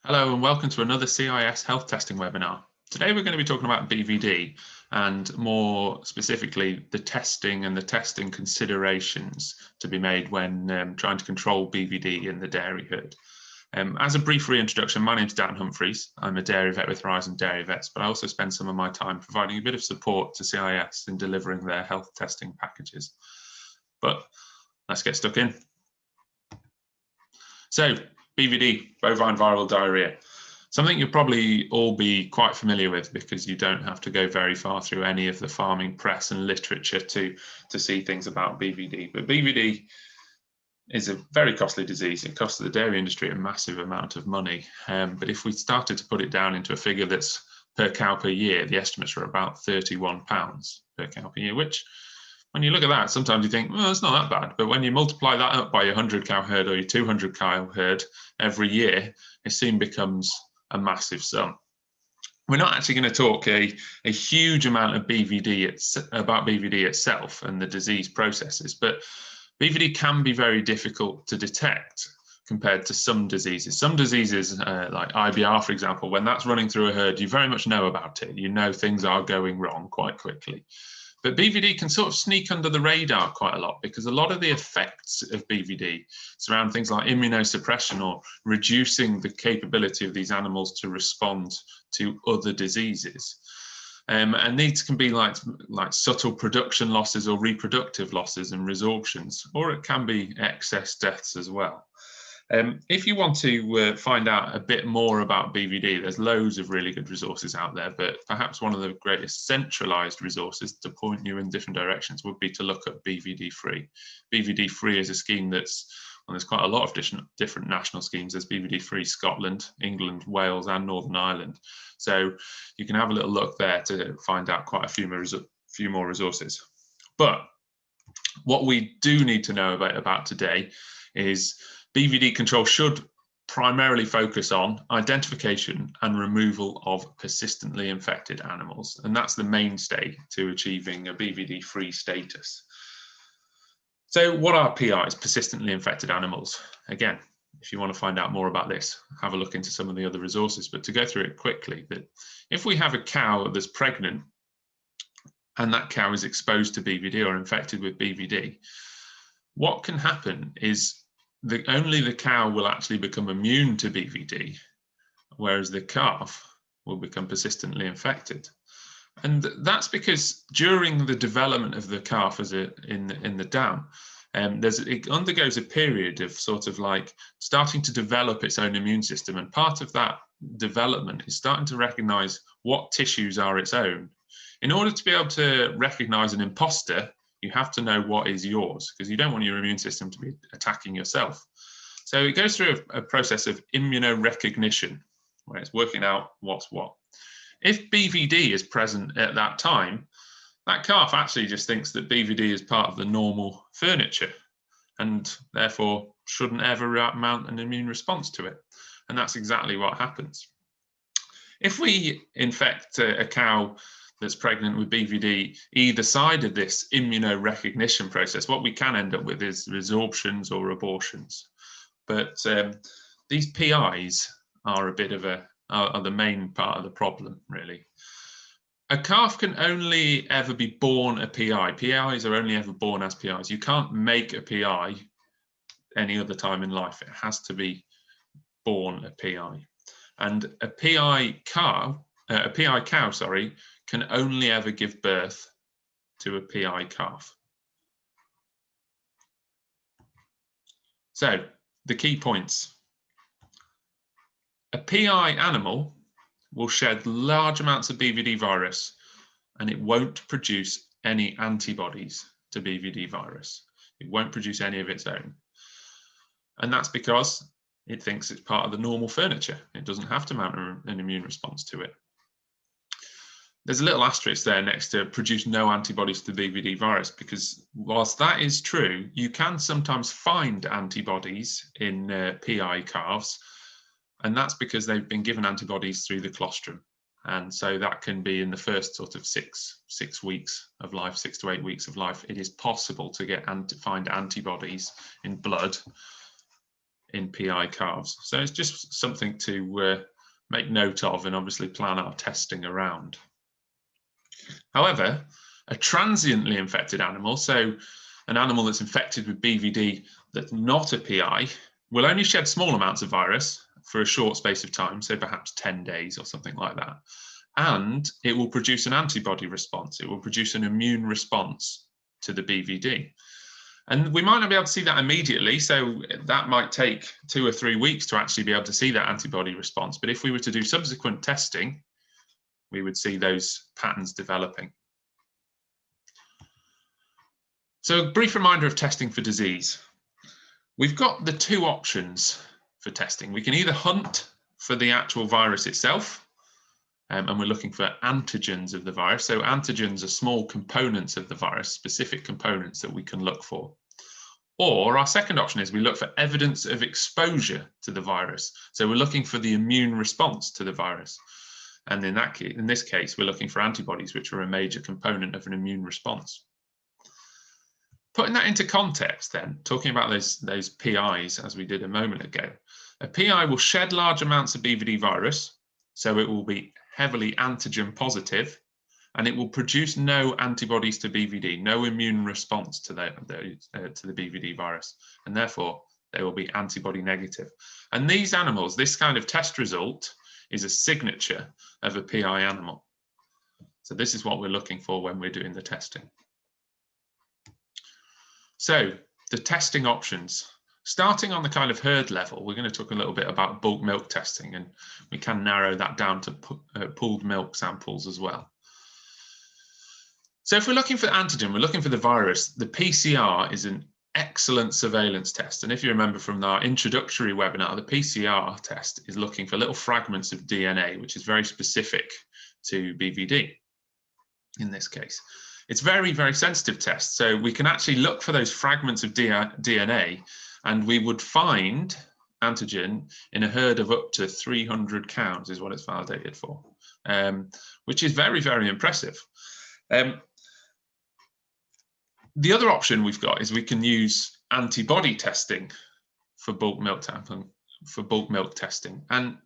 Hello and welcome to another CIS health testing webinar. Today we're going to be talking about BVD and more specifically the testing and the testing considerations to be made when trying to control BVD in the dairy herd. As a brief reintroduction, my name is Dan Humphreys. I'm a dairy vet with Horizon Dairy Vets, but I also spend some of my time providing a bit of support to CIS in delivering their health testing packages. But let's get stuck in. So, BVD, bovine viral diarrhea, something you'll probably all be quite familiar with because you don't have to go very far through any of the farming press and literature to see things about BVD. But BVD is a very costly disease. It costs the dairy industry a massive amount of money. But if we started to put it down into a figure that's per cow per year, the estimates are about £31 per cow per year, which when you look at that, sometimes you think, well, it's not that bad. But when you multiply that up by your 100 cow herd or your 200 cow herd every year, it soon becomes a massive sum. We're not actually going to talk a huge amount of about BVD itself and the disease processes, but BVD can be very difficult to detect compared to some diseases. Some diseases like IBR, for example, when that's running through a herd, you very much know about it. You know things are going wrong quite quickly. But BVD can sort of sneak under the radar quite a lot because a lot of the effects of BVD surround things like immunosuppression or reducing the capability of these animals to respond to other diseases. And these can be like subtle production losses or reproductive losses and resorptions, or it can be excess deaths as well. If you want to find out a bit more about BVD, there's loads of really good resources out there, but perhaps one of the greatest centralized resources to point you in different directions would be to look at BVD Free. BVD Free is a scheme that's, well, there's quite a lot of different national schemes. There's BVD Free Scotland, England, Wales, and Northern Ireland. So you can have a little look there to find out quite a few more resources. But what we do need to know about today is BVD control should primarily focus on identification and removal of persistently infected animals. And that's the mainstay to achieving a BVD-free status. So what are PIs, persistently infected animals? Again, if you want to find out more about this, have a look into some of the other resources. But to go through it quickly, that if we have a cow that's pregnant and that cow is exposed to BVD or infected with BVD, what can happen is only the cow will actually become immune to BVD, whereas the calf will become persistently infected. And that's because during the development of the calf in the dam, it undergoes a period of sort of like starting to develop its own immune system. And part of that development is starting to recognize what tissues are its own. In order to be able to recognize an imposter, you have to know what is yours, because you don't want your immune system to be attacking yourself. So it goes through a process of immunorecognition, where it's working out what's what. If BVD is present at that time, that calf actually just thinks that BVD is part of the normal furniture and therefore shouldn't ever mount an immune response to it. And that's exactly what happens. If we infect a cow that's pregnant with BVD either side of this immunorecognition process, what we can end up with is resorptions or abortions. But these PIs are a bit of are the main part of the problem, really. A calf can only ever be born a PI. PIs are only ever born as PIs. You can't make a PI any other time in life. It has to be born a PI. And a PI cow, can only ever give birth to a PI calf. So the key points. A PI animal will shed large amounts of BVD virus and it won't produce any antibodies to BVD virus. It won't produce any of its own. And that's because it thinks it's part of the normal furniture. It doesn't have to mount an immune response to it. There's a little asterisk there next to produce no antibodies to the BVD virus, because whilst that is true, you can sometimes find antibodies in PI calves, and that's because they've been given antibodies through the colostrum. And so that can be in the first sort of 6 weeks of life, 6 to 8 weeks of life. It is possible to find antibodies in blood in PI calves. So it's just something to make note of and obviously plan our testing around. However, a transiently infected animal, so an animal that's infected with BVD that's not a PI, will only shed small amounts of virus for a short space of time, so perhaps 10 days or something like that. And it will produce an antibody response. It will produce an immune response to the BVD. And we might not be able to see that immediately, so that might take 2 or 3 weeks to actually be able to see that antibody response. But if we were to do subsequent testing, we would see those patterns developing. So a brief reminder of testing for disease. We've got the 2 options for testing. We can either hunt for the actual virus itself, and we're looking for antigens of the virus. So antigens are small components of the virus, specific components that we can look for. Or our second option is we look for evidence of exposure to the virus. So we're looking for the immune response to the virus. And in this case, we're looking for antibodies, which are a major component of an immune response. Putting that into context then, talking about those PIs as we did a moment ago, a PI will shed large amounts of BVD virus, so it will be heavily antigen positive, and it will produce no antibodies to BVD, no immune response to the BVD virus, and therefore they will be antibody negative. And these animals, this kind of test result is a signature of a PI animal. So this is what we're looking for when we're doing the testing. So the testing options. Starting on the kind of herd level, we're going to talk a little bit about bulk milk testing, and we can narrow that down to pooled milk samples as well. So if we're looking for antigen, we're looking for the virus, the PCR is an excellent surveillance test. And if you remember from our introductory webinar, the PCR test is looking for little fragments of DNA, which is very specific to BVD in this case. It's very, very sensitive test. So we can actually look for those fragments of DNA, and we would find antigen in a herd of up to 300 cows is what it's validated for, which is very, very impressive. The other option we've got is we can use antibody testing for bulk milk testing. And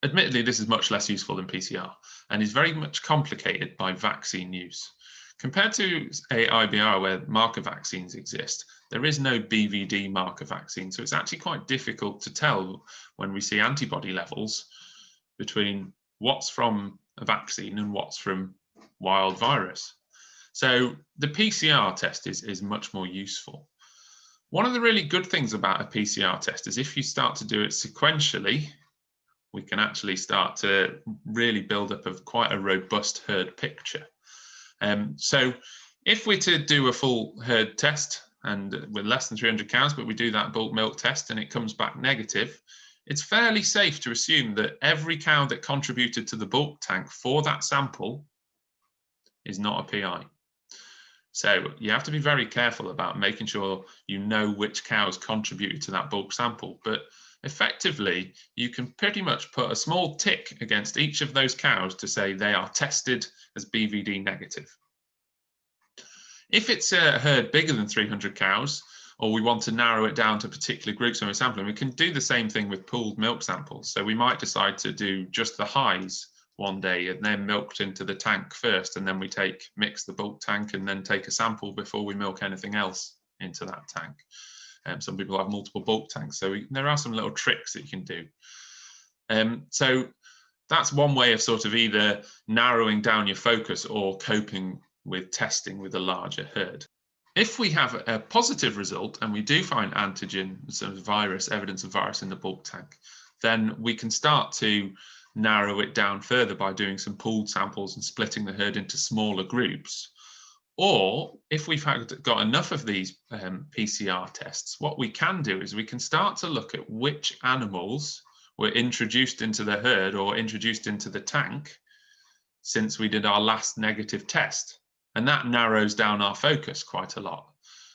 admittedly, this is much less useful than PCR and is very much complicated by vaccine use. Compared to IBR, where marker vaccines exist, there is no BVD marker vaccine. So it's actually quite difficult to tell when we see antibody levels between what's from a vaccine and what's from wild virus. So the PCR test is much more useful. One of the really good things about a PCR test is if you start to do it sequentially, we can actually start to really build up quite a robust herd picture. So if we're to do a full herd test and with less than 300 cows, but we do that bulk milk test and it comes back negative, it's fairly safe to assume that every cow that contributed to the bulk tank for that sample is not a PI. So you have to be very careful about making sure you know which cows contributed to that bulk sample. But effectively, you can pretty much put a small tick against each of those cows to say they are tested as BVD negative. If it's a herd bigger than 300 cows, or we want to narrow it down to particular groups when we're sampling, we can do the same thing with pooled milk samples. So we might decide to do just the highs one day and then milked into the tank first, and then we mix the bulk tank and then take a sample before we milk anything else into that tank. Some people have multiple bulk tanks, so there are some little tricks that you can do. So that's one way of sort of either narrowing down your focus or coping with testing with a larger herd. If we have a positive result and we do find antigen, sort of virus, evidence of virus in the bulk tank, then we can start to narrow it down further by doing some pooled samples and splitting the herd into smaller groups. Or if we've got enough of these PCR tests, what we can do is we can start to look at which animals were introduced into the herd or introduced into the tank since we did our last negative test. And that narrows down our focus quite a lot.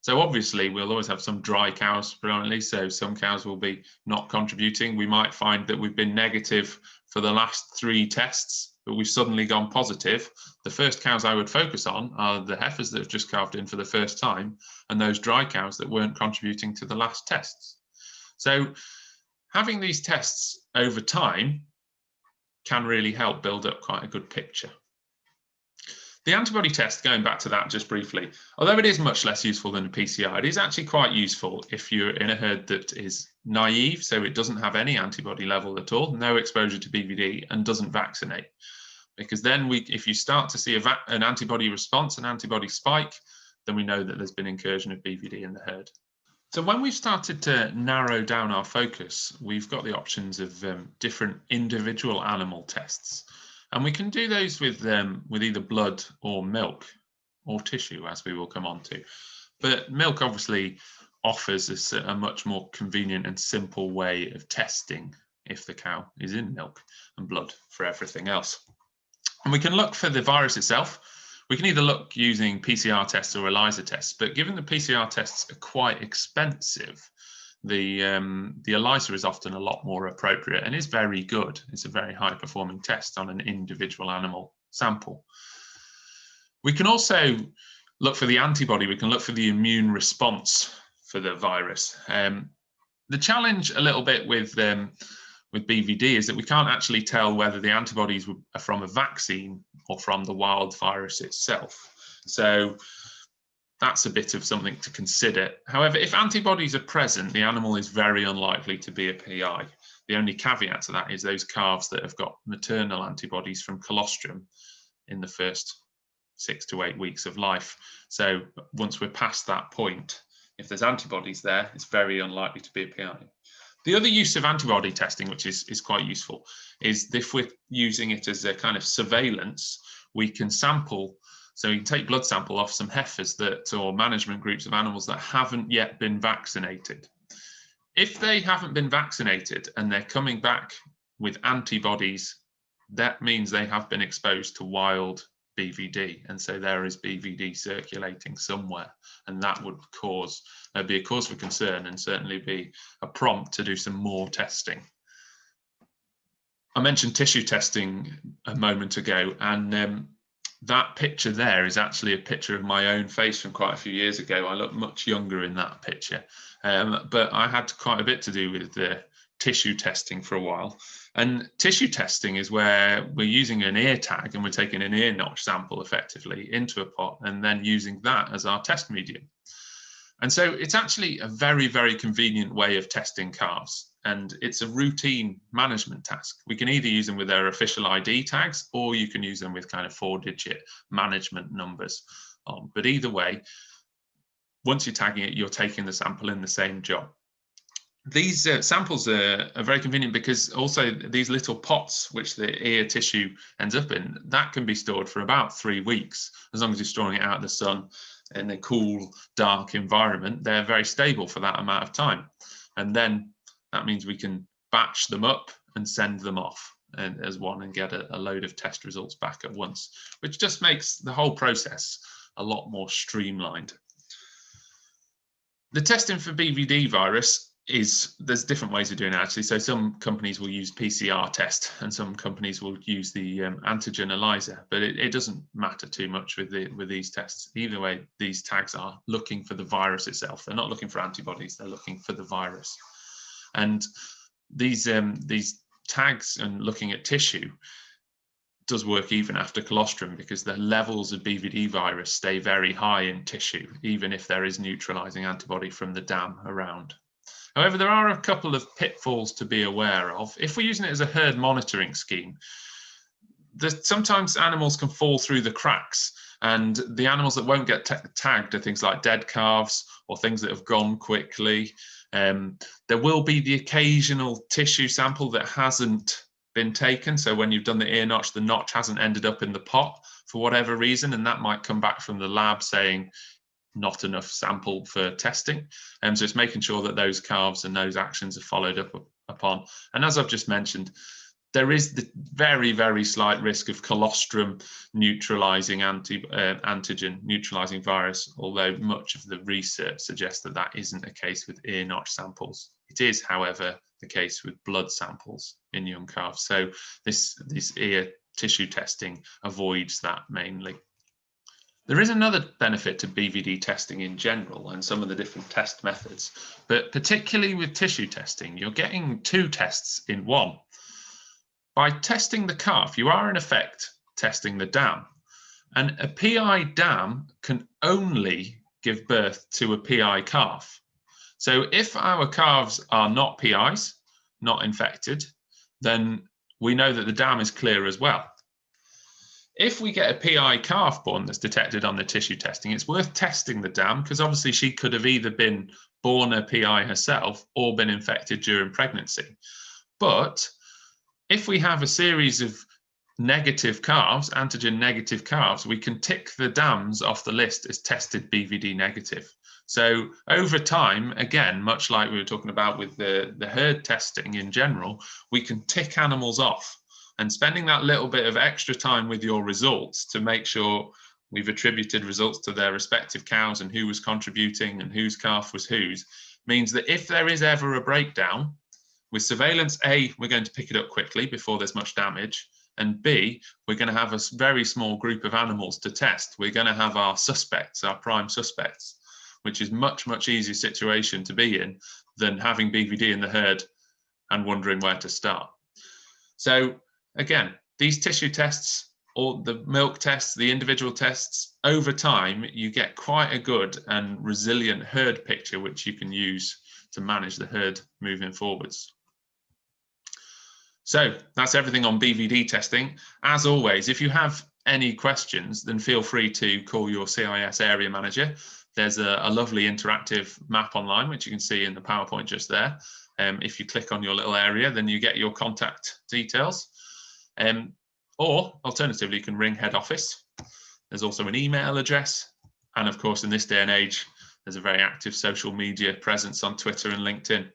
So obviously we'll always have some dry cows predominantly, so some cows will be not contributing. We might find that we've been negative for the last 3 tests, but we've suddenly gone positive. The first cows I would focus on are the heifers that have just calved in for the first time and those dry cows that weren't contributing to the last tests. So having these tests over time can really help build up quite a good picture. The antibody test, going back to that just briefly, although it is much less useful than a PCR, it is actually quite useful if you're in a herd that is naive, so it doesn't have any antibody level at all, no exposure to BVD, and doesn't vaccinate. Because then if you start to see an antibody response, an antibody spike, then we know that there's been incursion of BVD in the herd. So when we've started to narrow down our focus, we've got the options of different individual animal tests. And we can do those with either blood or milk or tissue, as we will come on to. But milk obviously offers us a much more convenient and simple way of testing if the cow is in milk, and blood for everything else. And we can look for the virus itself. We can either look using PCR tests or ELISA tests, but given the PCR tests are quite expensive, the ELISA is often a lot more appropriate and is very good. It's a very high performing test on an individual animal sample. We can also look for the antibody. We can look for the immune response for the virus. The challenge a little bit with BVD is that we can't actually tell whether the antibodies are from a vaccine or from the wild virus itself. So that's a bit of something to consider. However, if antibodies are present, the animal is very unlikely to be a PI. The only caveat to that is those calves that have got maternal antibodies from colostrum in the first 6 to 8 weeks of life. So once we're past that point, if there's antibodies there, it's very unlikely to be a PI. The other use of antibody testing, which is quite useful, is if we're using it as a kind of surveillance, we can sample. So you can take blood sample off some heifers or management groups of animals that haven't yet been vaccinated. If they haven't been vaccinated and they're coming back with antibodies, that means they have been exposed to wild BVD, and so there is BVD circulating somewhere, and that would be a cause for concern and certainly be a prompt to do some more testing. I mentioned tissue testing a moment ago, and that picture there is actually a picture of my own face from quite a few years ago. I look much younger in that picture, but I had quite a bit to do with the tissue testing for a while. And tissue testing is where we're using an ear tag and we're taking an ear notch sample effectively into a pot and then using that as our test medium. And so it's actually a very, very convenient way of testing calves. And it's a routine management task. We can either use them with their official ID tags, or you can use them with kind of 4-digit management numbers on. But either way, once you're tagging it, you're taking the sample in the same job. These samples are very convenient because also these little pots, which the ear tissue ends up in, that can be stored for about 3 weeks. As long as you're storing it out in the sun in a cool, dark environment, they're very stable for that amount of time. And then that means we can batch them up and send them off as one and get a load of test results back at once, which just makes the whole process a lot more streamlined. The testing for BVD virus there's different ways of doing it actually. So some companies will use PCR test and some companies will use the antigen ELISA, but it doesn't matter too much with these tests. Either way, these tags are looking for the virus itself. They're not looking for antibodies, they're looking for the virus. And these tags and looking at tissue does work even after colostrum, because the levels of BVD virus stay very high in tissue, even if there is neutralizing antibody from the dam around. However, there are a couple of pitfalls to be aware of. If we're using it as a herd monitoring scheme, sometimes animals can fall through the cracks, and the animals that won't get tagged are things like dead calves or things that have gone quickly. There will be the occasional tissue sample that hasn't been taken. So when you've done the ear notch, the notch hasn't ended up in the pot for whatever reason, and that might come back from the lab saying not enough sample for testing. So it's making sure that those calves and those actions are followed up upon. And as I've just mentioned, there is the very, very slight risk of colostrum neutralizing antigen, neutralizing virus, although much of the research suggests that that isn't a case with ear notch samples. It is, however, the case with blood samples in young calves. So this ear tissue testing avoids that mainly. There is another benefit to BVD testing in general and some of the different test methods, but particularly with tissue testing, you're getting 2 tests in one. By testing the calf, you are in effect testing the dam, and a PI dam can only give birth to a PI calf. So if our calves are not PIs, not infected, then we know that the dam is clear as well. If we get a PI calf born that's detected on the tissue testing, it's worth testing the dam, because obviously she could have either been born a PI herself or been infected during pregnancy. But if we have a series of negative calves, antigen negative calves, we can tick the dams off the list as tested BVD negative. So over time, again, much like we were talking about with the herd testing in general, we can tick animals off. And spending that little bit of extra time with your results to make sure we've attributed results to their respective cows and who was contributing and whose calf was whose, means that if there is ever a breakdown, with surveillance, A, we're going to pick it up quickly before there's much damage, and B, we're going to have a very small group of animals to test. We're going to have our suspects, our prime suspects, which is much, much easier situation to be in than having BVD in the herd and wondering where to start. So again, these tissue tests, or the milk tests, the individual tests, over time, you get quite a good and resilient herd picture, which you can use to manage the herd moving forwards. So that's everything on BVD testing. As always, if you have any questions, then feel free to call your CIS area manager. There's a lovely interactive map online, which you can see in the PowerPoint just there. If you click on your little area, then you get your contact details. Or alternatively, you can ring head office. There's also an email address. And of course, in this day and age, there's a very active social media presence on Twitter and LinkedIn.